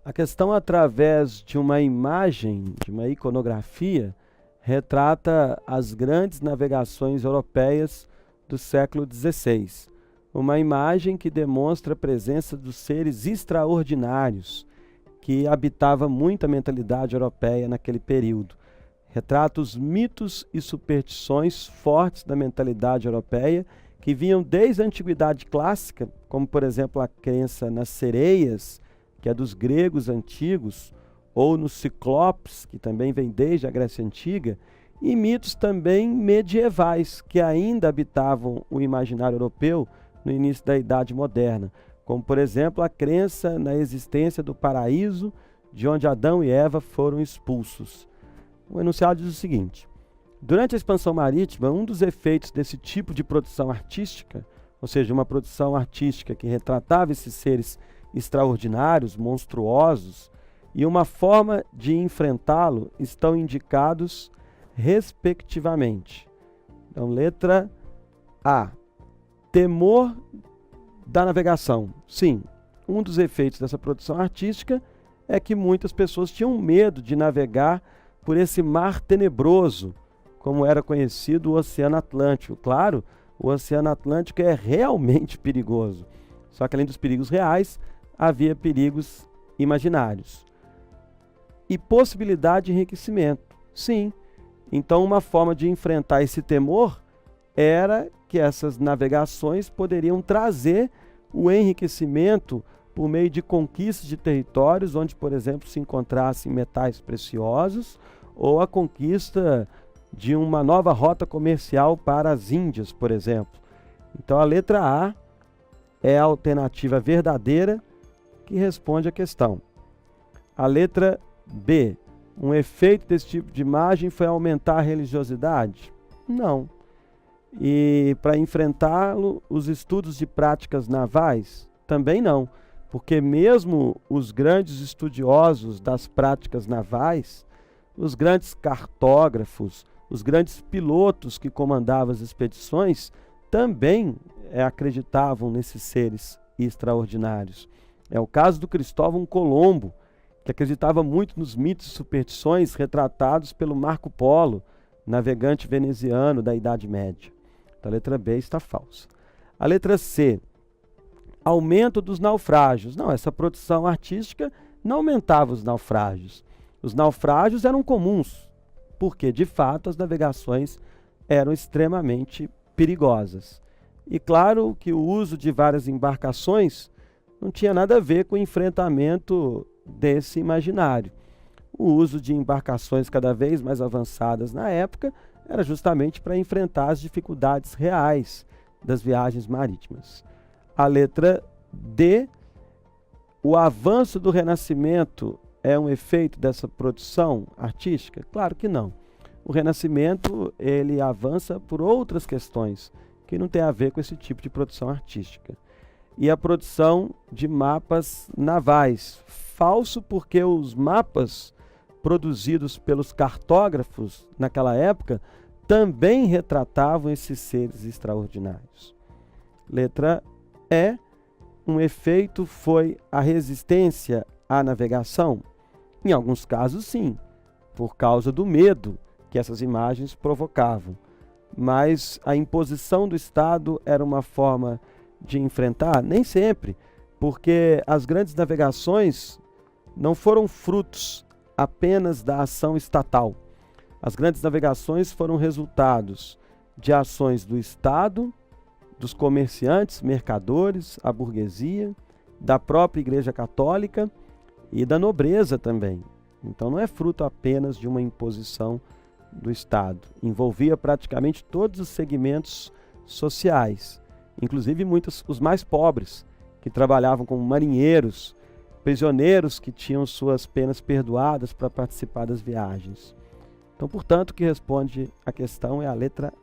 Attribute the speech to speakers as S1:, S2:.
S1: A questão, através de uma imagem, de uma iconografia, retrata as grandes navegações europeias do século XVI. Uma imagem que demonstra a presença dos seres extraordinários que habitava muito a mentalidade europeia naquele período. Retrata os mitos e superstições fortes da mentalidade europeia que vinham desde a antiguidade clássica, como por exemplo a crença nas sereias, que é dos gregos antigos, ou nos ciclopes, que também vem desde a Grécia Antiga, e mitos também medievais, que ainda habitavam o imaginário europeu no início da Idade Moderna, como por exemplo a crença na existência do paraíso, de onde Adão e Eva foram expulsos. O enunciado diz o seguinte: durante a expansão marítima, um dos efeitos desse tipo de produção artística, ou seja, uma produção artística que retratava esses seres extraordinários, monstruosos, e uma forma de enfrentá-lo estão indicados respectivamente. Então, letra A. Temor da navegação. Sim, um dos efeitos dessa produção artística é que muitas pessoas tinham medo de navegar por esse mar tenebroso, como era conhecido o Oceano Atlântico. Claro, o Oceano Atlântico é realmente perigoso. Só que além dos perigos reais, havia perigos imaginários. E possibilidade de enriquecimento. Sim. Então, uma forma de enfrentar esse temor era que essas navegações poderiam trazer o enriquecimento por meio de conquistas de territórios onde, por exemplo, se encontrassem metais preciosos, ou a conquista de uma nova rota comercial para as Índias, por exemplo. Então, a letra A é a alternativa verdadeira que responde à questão. A letra B. Um efeito desse tipo de imagem foi aumentar a religiosidade? Não. E para enfrentá-lo, os estudos de práticas navais? Também não. Porque mesmo os grandes estudiosos das práticas navais, os grandes cartógrafos, os grandes pilotos que comandavam as expedições, também acreditavam nesses seres extraordinários. É o caso do Cristóvão Colombo, que acreditava muito nos mitos e superstições retratados pelo Marco Polo, navegante veneziano da Idade Média. Então, a letra B está falsa. A letra C. Aumento dos naufrágios. Não, essa produção artística não aumentava os naufrágios. Os naufrágios eram comuns, porque, de fato, as navegações eram extremamente perigosas. E claro que o uso de várias embarcações não tinha nada a ver com o enfrentamento desse imaginário. O uso de embarcações cada vez mais avançadas na época era justamente para enfrentar as dificuldades reais das viagens marítimas. A letra D. O avanço do Renascimento é um efeito dessa produção artística? Claro que não. O Renascimento, ele avança por outras questões que não tem a ver com esse tipo de produção artística. E a produção de mapas navais. Falso, porque os mapas produzidos pelos cartógrafos naquela época também retratavam esses seres extraordinários. Letra E. Um efeito foi a resistência à navegação? Em alguns casos, sim, por causa do medo que essas imagens provocavam. Mas a imposição do Estado era uma forma de enfrentar? Nem sempre, porque as grandes navegações não foram frutos apenas da ação estatal. As grandes navegações foram resultados de ações do Estado, dos comerciantes, mercadores, a burguesia, da própria Igreja Católica e da nobreza também. Então não é fruto apenas de uma imposição do Estado. Envolvia praticamente todos os segmentos sociais, inclusive muitos os mais pobres, que trabalhavam como marinheiros, prisioneiros que tinham suas penas perdoadas para participar das viagens. Então, portanto, o que responde à questão é a letra